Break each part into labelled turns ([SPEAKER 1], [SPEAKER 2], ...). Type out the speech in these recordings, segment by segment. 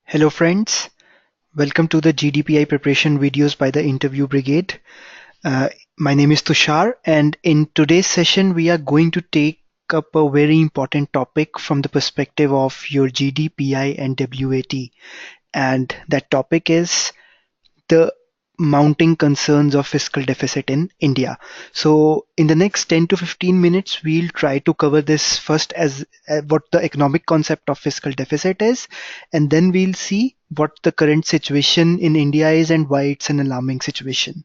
[SPEAKER 1] Hello friends, welcome to the GDPI preparation videos by the Interview Brigade. Uh, my name is Tushar, and in today's session we are going to take up a very important topic from the perspective of your GDPI and WAT, and that topic is the mounting concerns of fiscal deficit in India. So in the next 10 to 15 minutes, we'll try to cover this first as what the economic concept of fiscal deficit is, and then we'll see what the current situation in India is and why it's an alarming situation.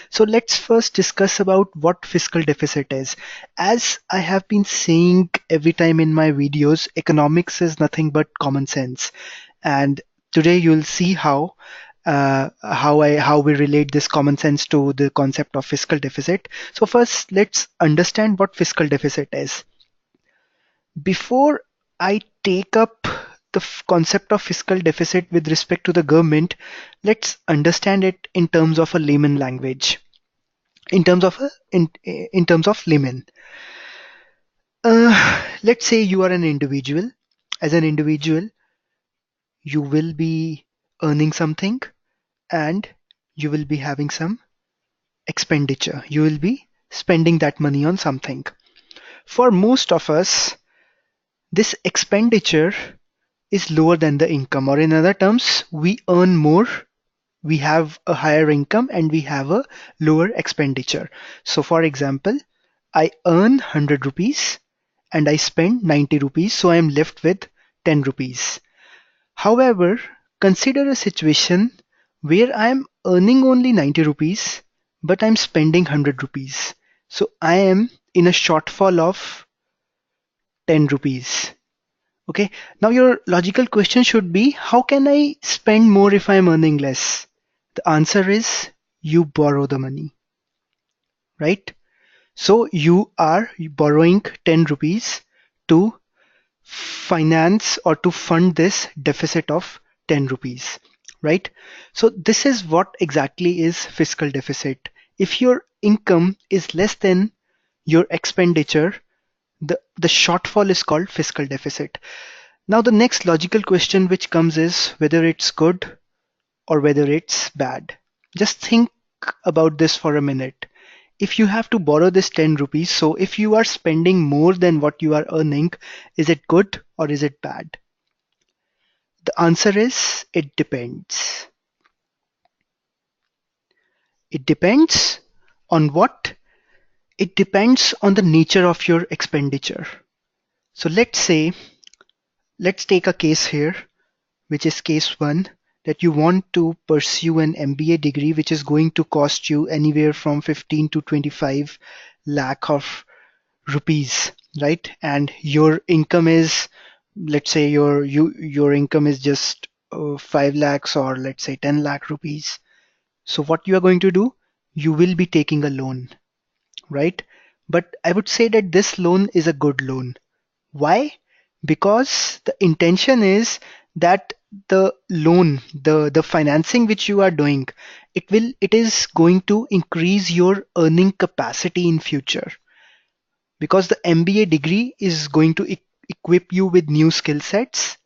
[SPEAKER 1] So let's first discuss about what fiscal deficit is. As I have been saying every time in my videos, economics is nothing but common sense. And today you'll see how we relate this common sense to the concept of fiscal deficit. So first, let's understand what fiscal deficit is. Before I take up the concept of fiscal deficit with respect to the government, let's understand it in terms of a layman language. In terms of layman, let's say you are an individual. As an individual, you will be earning something and you will be having some expenditure. You will be spending that money on something. For most of us, this expenditure is lower than the income, or in other terms, we earn more, we have a higher income, and we have a lower expenditure. So, for example, I earn 100 rupees and I spend 90 rupees, so I am left with 10 rupees. However, consider a situation where I am earning only 90 rupees but I'm spending 100 rupees. So I am in a shortfall of 10 rupees. Okay, now your logical question should be, how can I spend more if I'm earning less? The answer is you borrow the money, right? So you are borrowing 10 rupees to finance or to fund this deficit of 10 rupees, right? So this is what exactly is fiscal deficit. If your income is less than your expenditure, the shortfall is called fiscal deficit. Now the next logical question which comes is whether it's good or whether it's bad. Just think about this for a minute. If you have to borrow this 10 rupees, so if you are spending more than what you are earning, is it good or is it bad? The answer is it depends. It depends on what? It depends on the nature of your expenditure. So let's take a case here, which is case one, that you want to pursue an MBA degree which is going to cost you anywhere from 15 to 25 lakh of rupees, right? And your income is, let's say your income is just 5 lakhs, or let's say 10 lakh rupees. So what you are going to do, you will be taking a loan, right? But I would say that this loan is a good loan. Why? Because the intention is that the loan, the financing which you are doing, it is going to increase your earning capacity in future, because the MBA degree is going to equip you with new skill sets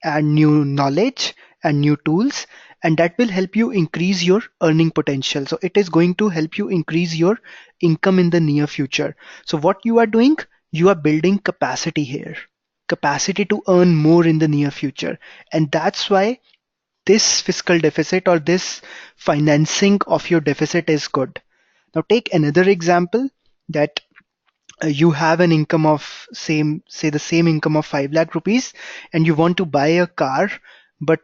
[SPEAKER 1] and new knowledge and new tools, and that will help you increase your earning potential. So it is going to help you increase your income in the near future. So what you are doing, you are building capacity here, capacity to earn more in the near future. And that's why this fiscal deficit or this financing of your deficit is good. Now take another example, that you have an income of say the same income of 5 lakh rupees, and you want to buy a car, but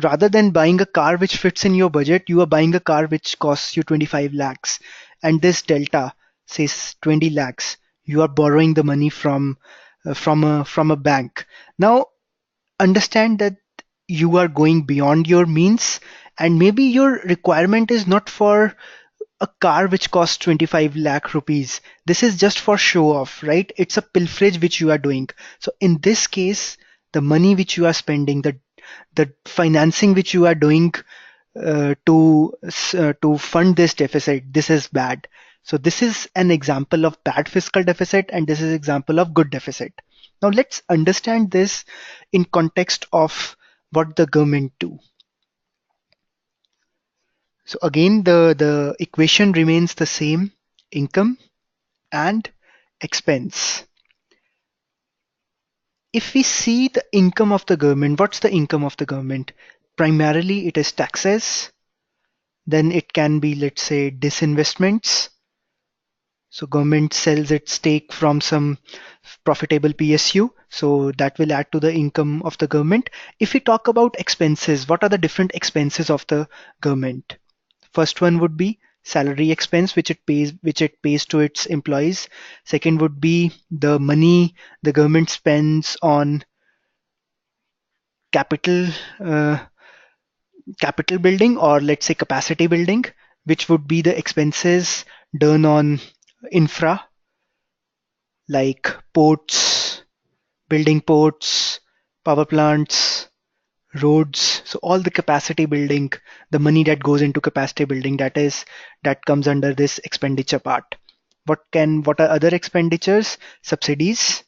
[SPEAKER 1] rather than buying a car which fits in your budget, you are buying a car which costs you 25 lakhs, and this delta says 20 lakhs. You are borrowing the money from a bank. Now understand that you are going beyond your means, and maybe your requirement is not for a car which costs 25 lakh rupees. This is just for show off, right? It's a pilferage which you are doing. So in this case, the money which you are spending, the financing which you are doing to fund this deficit, this is bad. So this is an example of bad fiscal deficit, and this is example of good deficit. Now let's understand this in context of what the government do. So again, the equation remains the same: income and expense. If we see the income of the government, what's the income of the government? Primarily, it is taxes. Then it can be, let's say, disinvestments. So government sells its stake from some profitable PSU. So that will add to the income of the government. If we talk about expenses, what are the different expenses of the government? First one would be salary expense, which it pays to its employees. Second would be the money the government spends on capital uh, capital building, or let's say capacity building, which would be the expenses done on infra, like ports, building ports, power plants, roads. So all the capacity building, the money that goes into capacity building, that comes under this expenditure part. What are other expenditures? Subsidies.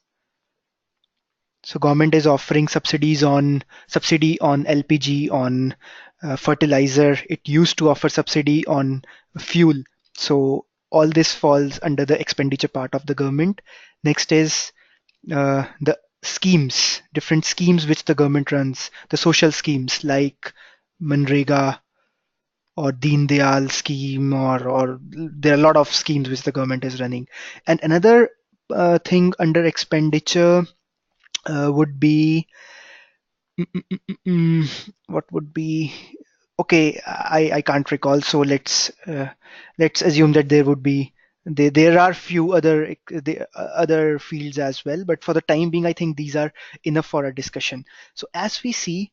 [SPEAKER 1] So government is offering subsidy on LPG, on fertilizer. It used to offer subsidy on fuel. So all this falls under the expenditure part of the government. Next is the schemes, different schemes which the government runs, the social schemes like Manrega or Deen Dayal scheme, or there are a lot of schemes which the government is running. And another thing under expenditure would be what would be, okay, I can't recall. So let's assume that there are few other fields as well, but for the time being, I think these are enough for a discussion. So as we see,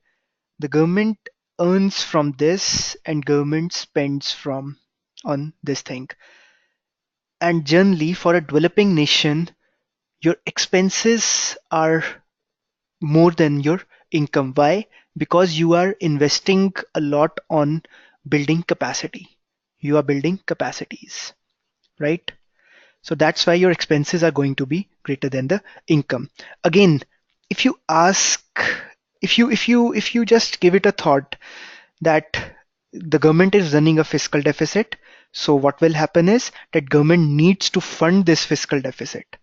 [SPEAKER 1] the government earns from this and government spends from on this thing. And generally, for a developing nation, your expenses are more than your income. Why? Because you are investing a lot on building capacity. You are building capacities, right? So that's why your expenses are going to be greater than the income. Again, if you ask, if you just give it a thought that the government is running a fiscal deficit, so what will happen is that government needs to fund this fiscal deficit,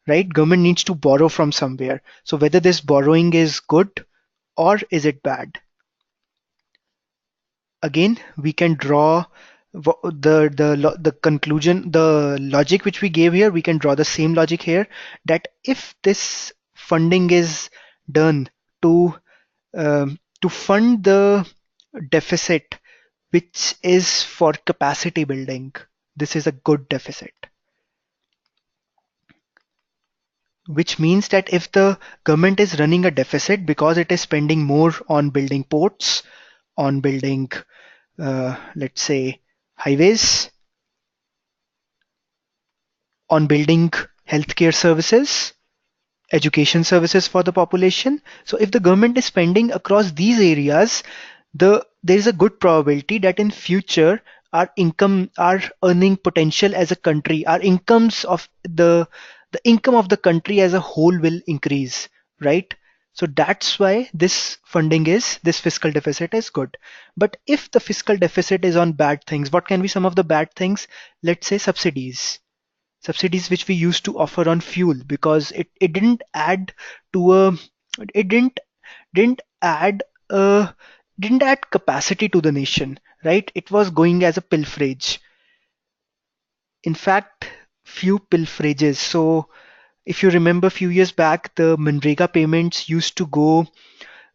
[SPEAKER 1] right? Government needs to borrow from somewhere. So whether this borrowing is good or is it bad? Again, we can draw the conclusion, the logic which we gave here. We can draw the same logic here, that if this funding is done to to fund the deficit which is for capacity building, this is a good deficit. Which means that if the government is running a deficit because it is spending more on building ports, on building, let's say, highways, on building healthcare services, education services for the population. So if the government is spending across these areas, there is a good probability that in future our earning potential as a country, our incomes of the income of the country as a whole will increase, right? So that's why this fiscal deficit is good. But if the fiscal deficit is on bad things, what can be some of the bad things? Let's say subsidies which we used to offer on fuel, because it didn't add to a it didn't add uh didn't add capacity to the nation, right? It was going as a pilferage. In fact, few pilferages. So if you remember, a few years back, the Manrega payments used to go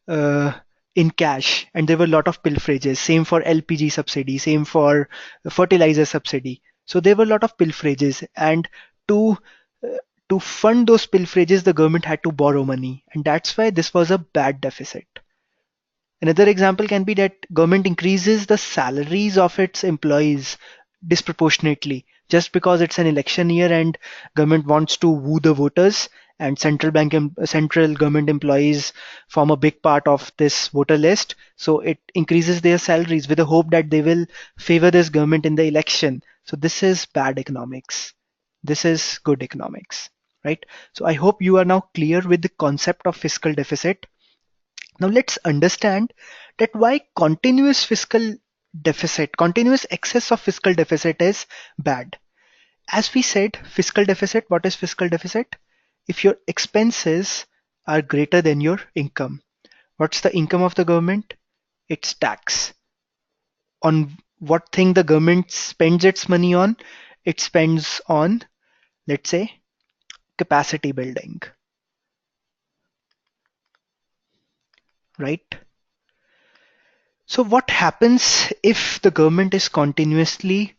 [SPEAKER 1] uh, in cash, and there were a lot of pilferages. Same for LPG subsidy, same for fertilizer subsidy. So there were a lot of pilferages, and to uh, to fund those pilferages, the government had to borrow money, and that's why this was a bad deficit. Another example can be that government increases the salaries of its employees disproportionately just because it's an election year and government wants to woo the voters, and central government employees form a big part of this voter list. So it increases their salaries with the hope that they will favor this government in the election. So this is bad economics. This is good economics, right? So I hope you are now clear with the concept of fiscal deficit. Now let's understand that why continuous fiscal deficit, continuous excess of fiscal deficit is bad. As we said, fiscal deficit, what is fiscal deficit? If your expenses are greater than your income. What's the income of the government? It's tax. On what thing the government spends its money on? It spends on, let's say, capacity building, right? So what happens if the government is continuously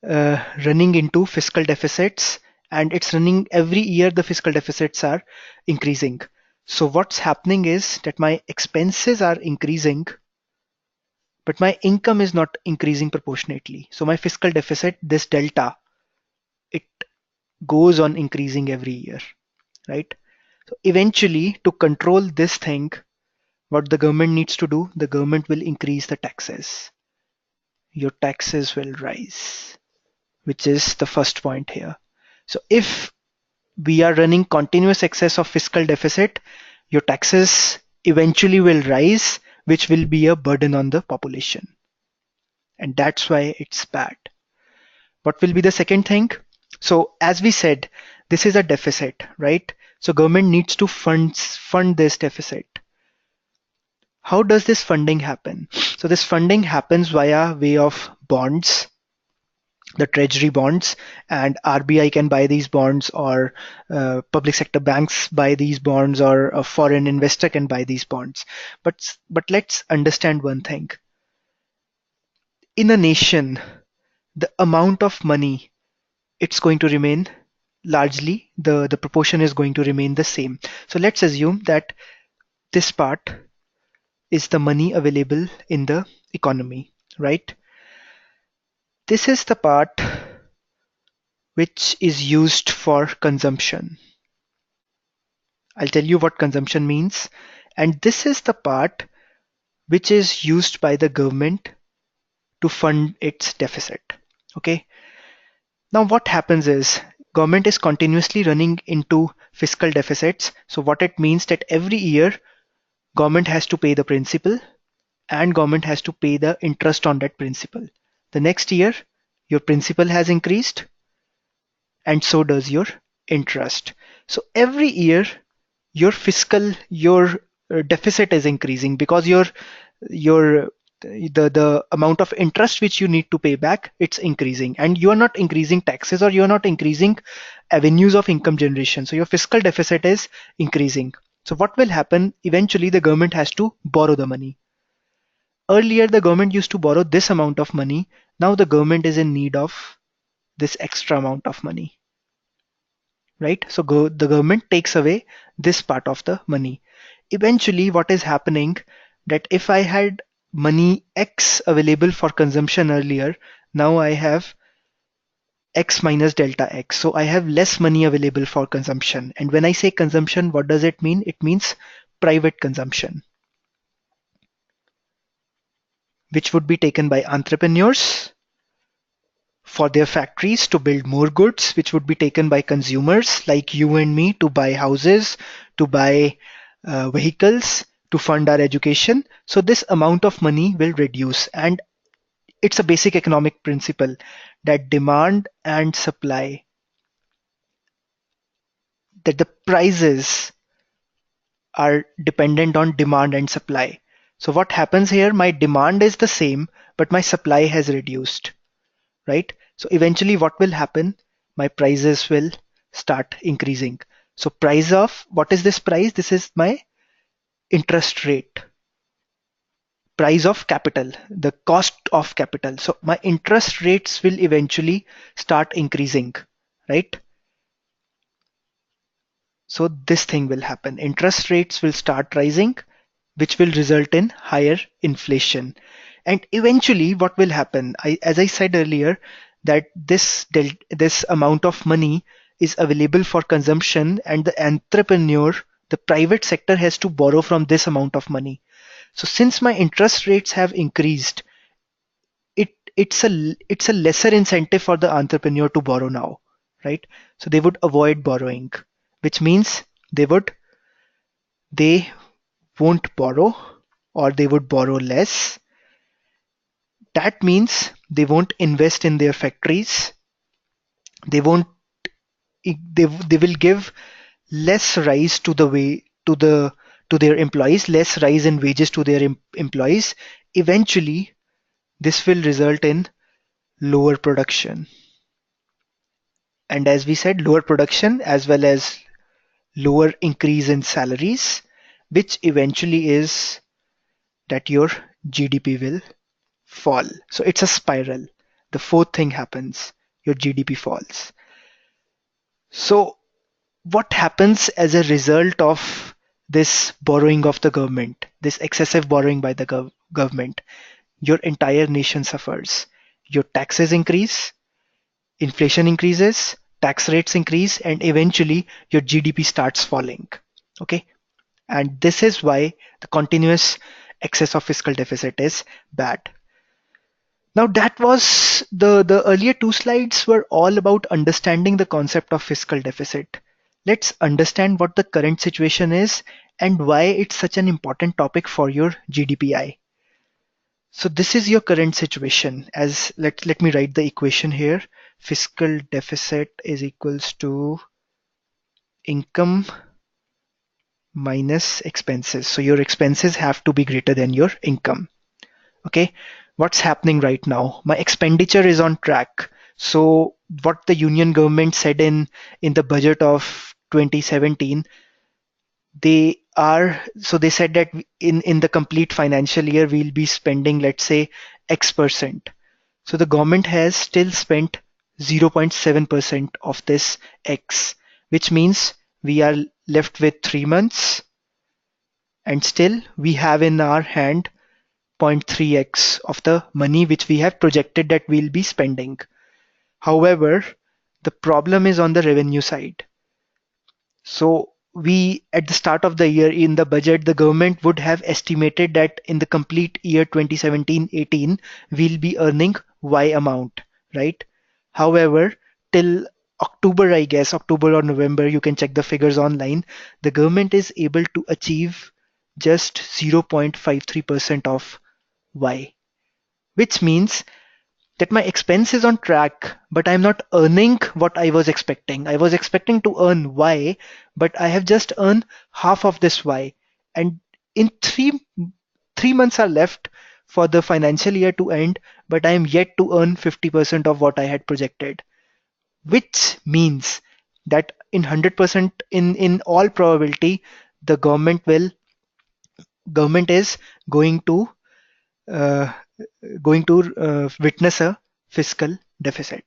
[SPEAKER 1] running into fiscal deficits, and it's running every year, the fiscal deficits are increasing? So what's happening is that my expenses are increasing, but my income is not increasing proportionately. So my fiscal deficit, this delta, it goes on increasing every year, right? So eventually, to control this thing, what the government needs to do, the government will increase the taxes. Your taxes will rise, which is the first point here. So if we are running continuous excess of fiscal deficit, your taxes eventually will rise, which will be a burden on the population. And that's why it's bad. What will be the second thing? So as we said, this is a deficit, right? So government needs to fund this deficit. How does this funding happen? So this funding happens via way of bonds, the treasury bonds, and RBI can buy these bonds, or public sector banks buy these bonds, or a foreign investor can buy these bonds. But let's understand one thing. In a nation, the amount of money, it's going to remain largely, the proportion is going to remain the same. So let's assume that this part is the money available in the economy, right? This is the part which is used for consumption. I'll tell you what consumption means. And this is the part which is used by the government to fund its deficit. Okay. Now what happens is government is continuously running into fiscal deficits. So what it means that every year government has to pay the principal and government has to pay the interest on that principal. The next year, your principal has increased and so does your interest. So every year, your deficit is increasing because your the amount of interest which you need to pay back, it's increasing, and you are not increasing taxes, or you are not increasing avenues of income generation. So your fiscal deficit is increasing. So what will happen? Eventually, the government has to borrow the money. Earlier, the government used to borrow this amount of money. Now the government is in need of this extra amount of money, right? So the government takes away this part of the money. Eventually, what is happening, that if I had money X available for consumption earlier, now I have X minus delta X. So I have less money available for consumption. And when I say consumption, what does it mean? It means private consumption, which would be taken by entrepreneurs for their factories to build more goods, which would be taken by consumers like you and me to buy houses, to buy vehicles, to fund our education. So this amount of money will reduce. And it's a basic economic principle that demand and supply, that the prices are dependent on demand and supply. So what happens here? My demand is the same, but my supply has reduced, right? So eventually what will happen? My prices will start increasing. So price of, what is this price? This is my interest rate. Price of capital, the cost of capital. So my interest rates will eventually start increasing, right? So this thing will happen. Interest rates will start rising, which will result in higher inflation. And eventually what will happen, as I said earlier, that this amount of money is available for consumption, and the entrepreneur, the private sector, has to borrow from this amount of money. So since my interest rates have increased, it's a lesser incentive for the entrepreneur to borrow now, right? So they would avoid borrowing, which means they won't borrow, or they would borrow less. That means they won't invest in their factories. They won't they will give less rise to the way to their employees, less rise in wages to their employees. Eventually, this will result in lower production. And as we said, lower production as well as lower increase in salaries, which eventually is that your GDP will fall. So it's a spiral. The fourth thing happens, your GDP falls. So what happens as a result of this borrowing of the government, this excessive borrowing by the government? Your entire nation suffers. Your taxes increase, inflation increases, tax rates increase, and eventually your GDP starts falling. Okay. And this is why the continuous excess of fiscal deficit is bad. Now that was the earlier two slides were all about understanding the concept of fiscal deficit. Let's understand what the current situation is and why it's such an important topic for your GDPI. So this is your current situation. As let me write the equation here. Fiscal deficit is equals to income minus expenses. So your expenses have to be greater than your income. Okay, what's happening right now? My expenditure is on track. So what the union government said in the budget of 2017, they said that in the complete financial year we'll be spending, let's say, X%. So the government has still spent 0.7% of this X, which means we are left with 3 months, and still we have in our hand 0.3x of the money which we have projected that we'll be spending. However, the problem is on the revenue side. So we, at the start of the year in the budget, the government would have estimated that in the complete year 2017-18, we'll be earning Y amount, right? However, till October, I guess, October or November, you can check the figures online, the government is able to achieve just 0.53% of Y, which means that my expense is on track, but I'm not earning what I was expecting. I was expecting to earn Y, but I have just earned half of this Y. And in three months are left for the financial year to end, but I am yet to earn 50% of what I had projected, which means that in 100% in all probability, the government is uh, going to witness a fiscal deficit,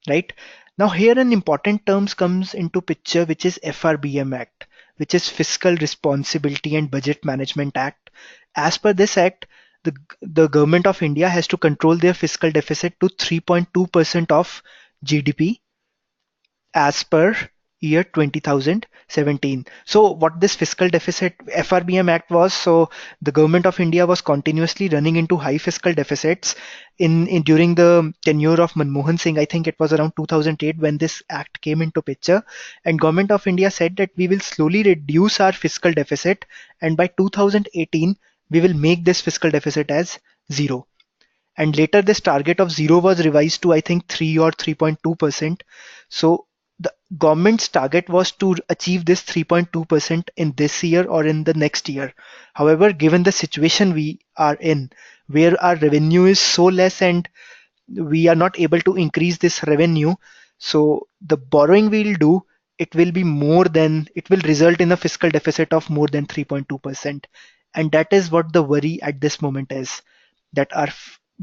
[SPEAKER 1] right? Now here an important terms comes into picture, which is FRBM Act, which is Fiscal Responsibility and Budget Management Act. As per this act, the government of India has to control their fiscal deficit to 3.2% of GDP as per year 2017. So what this fiscal deficit FRBM Act was, so the government of India was continuously running into high fiscal deficits in during the tenure of Manmohan Singh. I think it was around 2008 when this act came into picture, and government of India said that we will slowly reduce our fiscal deficit, and by 2018 we will make this fiscal deficit as zero. And later this target of zero was revised to, I think, 3 or 3.2%. So the government's target was to achieve this 3.2% in this year or in the next year. However, given the situation we are in, where our revenue is so less and we are not able to increase this revenue, so the borrowing we'll do, it will result in a fiscal deficit of more than 3.2%. And that is what the worry at this moment is, that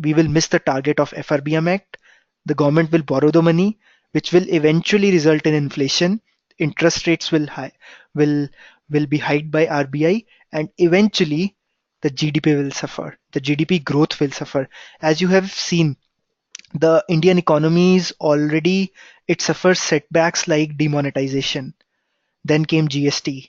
[SPEAKER 1] we will miss the target of FRBM Act. The government will borrow the money, which will eventually result in inflation. Interest rates will be hiked by RBI, and eventually the GDP will suffer. The GDP growth will suffer. As you have seen, the Indian economy is already, it suffers setbacks like demonetization. Then came GST.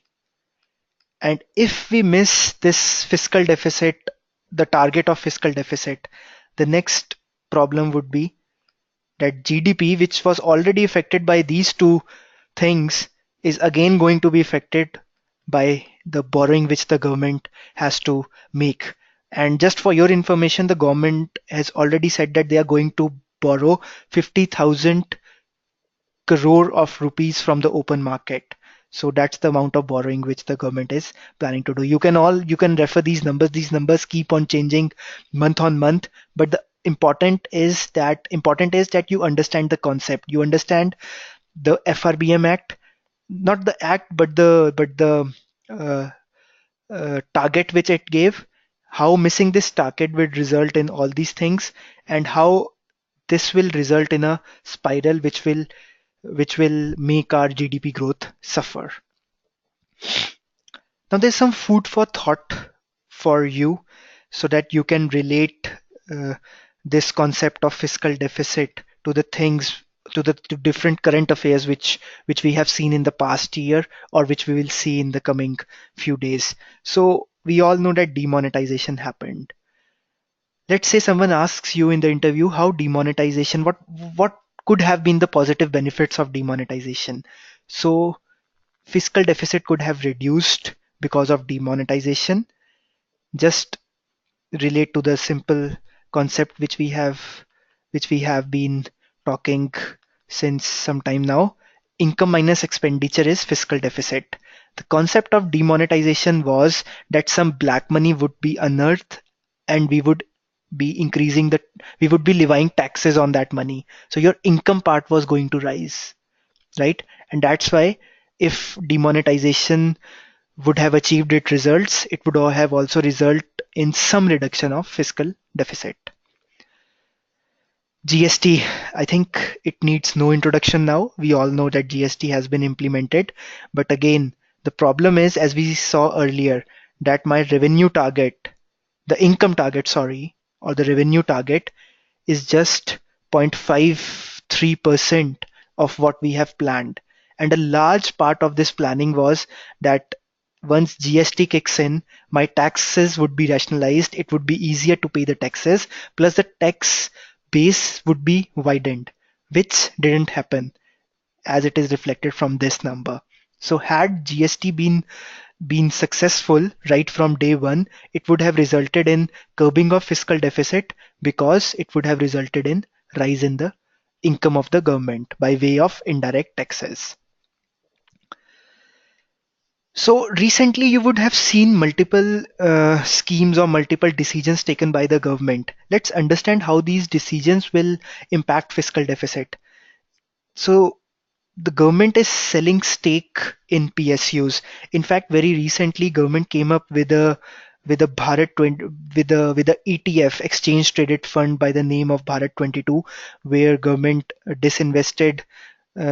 [SPEAKER 1] And if we miss this fiscal deficit, the target of fiscal deficit, the next problem would be that GDP, which was already affected by these two things, is again going to be affected by the borrowing which the government has to make. And just for your information, the government has already said that they are going to borrow 50,000 crore of rupees from the open market. So that's the amount of borrowing which the government is planning to do. You can refer these numbers. These numbers keep on changing month on month, but the important is that you understand the concept. You understand the FRBM Act, not the act, but the uh, target which it gave, how missing this target will result in all these things, and how this will result in a spiral which will make our GDP growth suffer. Now, there's some food for thought for you so that you can relate uh, this concept of fiscal deficit to the things to different current affairs which we have seen in the past year or which we will see in the coming few days. So we all know that demonetization happened. Let's say someone asks you in the interview how demonetization, what could have been the positive benefits of demonetization. So fiscal deficit could have reduced because of demonetization. Just relate to the simple concept which we have been talking since some time now. Income minus expenditure is fiscal deficit. The concept of demonetization was that some black money would be unearthed and be increasing the we would be levying taxes on that money. So your income part was going to rise, right? And that's why if demonetization would have achieved its results, it would have also result in some reduction of fiscal deficit. GST, I think it needs no introduction now. We all know that GST has been implemented. But again, the problem is, as we saw earlier, that my revenue target, the income target, sorry, or the revenue target is just 0.53% of what we have planned. And a large part of this planning was that once GST kicks in, my taxes would be rationalized. It would be easier to pay the taxes, plus the tax base would be widened, which didn't happen as it is reflected from this number. So had GST been successful right from day one, it would have resulted in curbing of fiscal deficit because it would have resulted in rise in the income of the government by way of indirect taxes. So recently you would have seen multiple schemes or multiple decisions taken by the government. Let's understand how these decisions will impact fiscal deficit. So the government is selling stake in PSUs. In fact, very recently, government came up with a Bharat 20 with a ETF, exchange traded fund by the name of Bharat 22, where government disinvested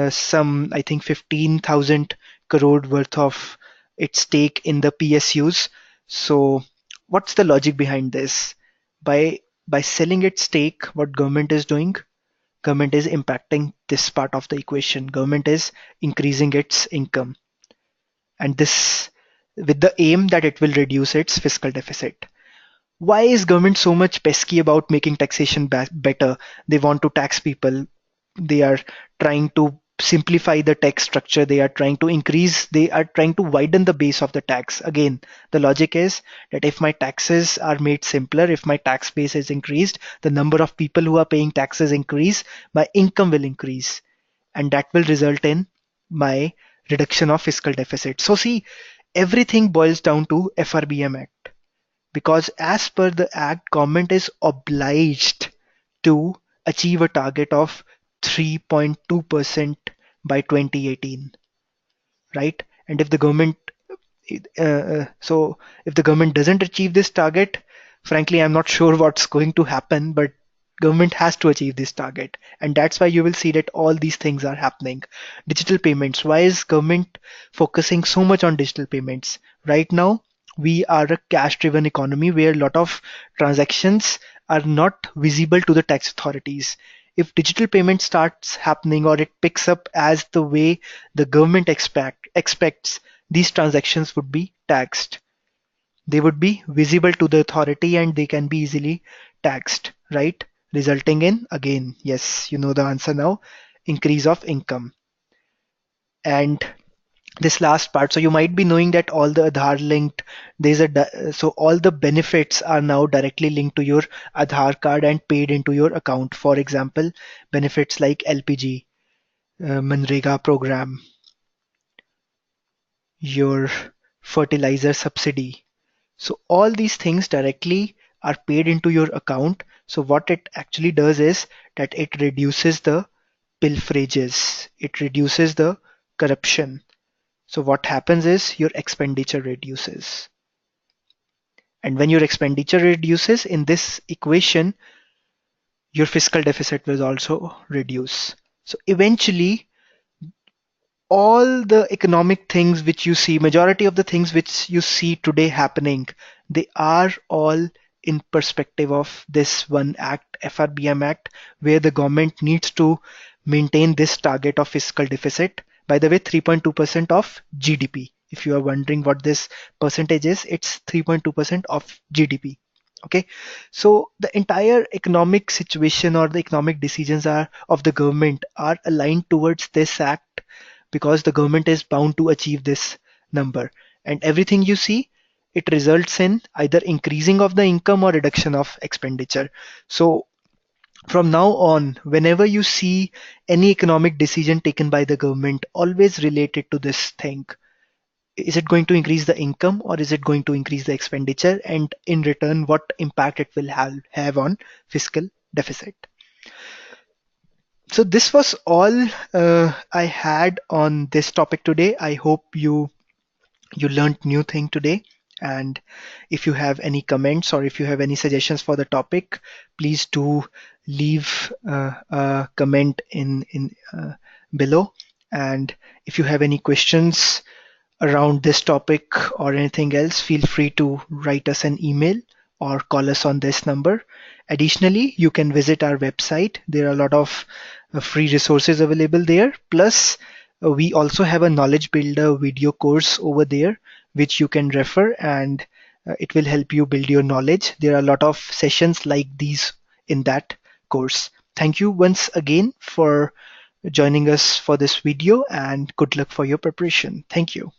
[SPEAKER 1] some, I think, 15,000 crore worth of its stake in the PSUs. So what's the logic behind this? By selling its stake, what government is doing? Government is impacting this part of the equation. Government is increasing its income, and this with the aim that it will reduce its fiscal deficit. Why is government so much pesky about making taxation better? They want to tax people. They are trying to simplify the tax structure. They are trying to widen the base of the tax. Again, the logic is that if my taxes are made simpler, if my tax base is increased, the number of people who are paying taxes increase, my income will increase, and that will result in my reduction of fiscal deficit. So see, everything boils down to FRBM Act, because as per the act, government is obliged to achieve a target of 3.2% by 2018, right? And if the government so if the government doesn't achieve this target, frankly, I'm not sure what's going to happen, but government has to achieve this target. And that's why you will see that all these things are happening. Digital payments. Why is government focusing so much on digital payments? Right now, we are a cash-driven economy where a lot of transactions are not visible to the tax authorities. If digital payment starts happening or it picks up as the way the government expects, these transactions would be taxed. They would be visible to the authority and they can be easily taxed, right? Resulting in, again, yes, you know the answer now, increase of income. And this last part. So you might be knowing that all the Aadhaar linked, so all the benefits are now directly linked to your Aadhaar card and paid into your account. For example, benefits like LPG, Manrega program, your fertilizer subsidy. So all these things directly are paid into your account. So what it actually does is that it reduces the pilferages, it reduces the corruption. So what happens is your expenditure reduces. And when your expenditure reduces in this equation, your fiscal deficit will also reduce. So eventually, all the economic things which you see, majority of the things which you see today happening, they are all in perspective of this one act, FRBM Act, where the government needs to maintain this target of fiscal deficit. By the way, 3.2% of GDP. If you are wondering what this percentage is, it's 3.2% of GDP. Okay, so the entire economic situation or the economic decisions are of the government are aligned towards this act because the government is bound to achieve this number. And everything you see, it results in either increasing of the income or reduction of expenditure. So from now on, whenever you see any economic decision taken by the government, always related to this thing. Is it going to increase the income or is it going to increase the expenditure? And in return, what impact it will have on fiscal deficit? So this was all I had on this topic today. I hope you learned new thing today. And if you have any comments or if you have any suggestions for the topic, please do leave a comment in below. And if you have any questions around this topic or anything else, feel free to write us an email or call us on this number. Additionally, you can visit our website. There are a lot of free resources available there. Plus, we also have a knowledge builder video course over there, which you can refer, and it will help you build your knowledge. There are a lot of sessions like these in that course. Thank you once again for joining us for this video, and good luck for your preparation. Thank you.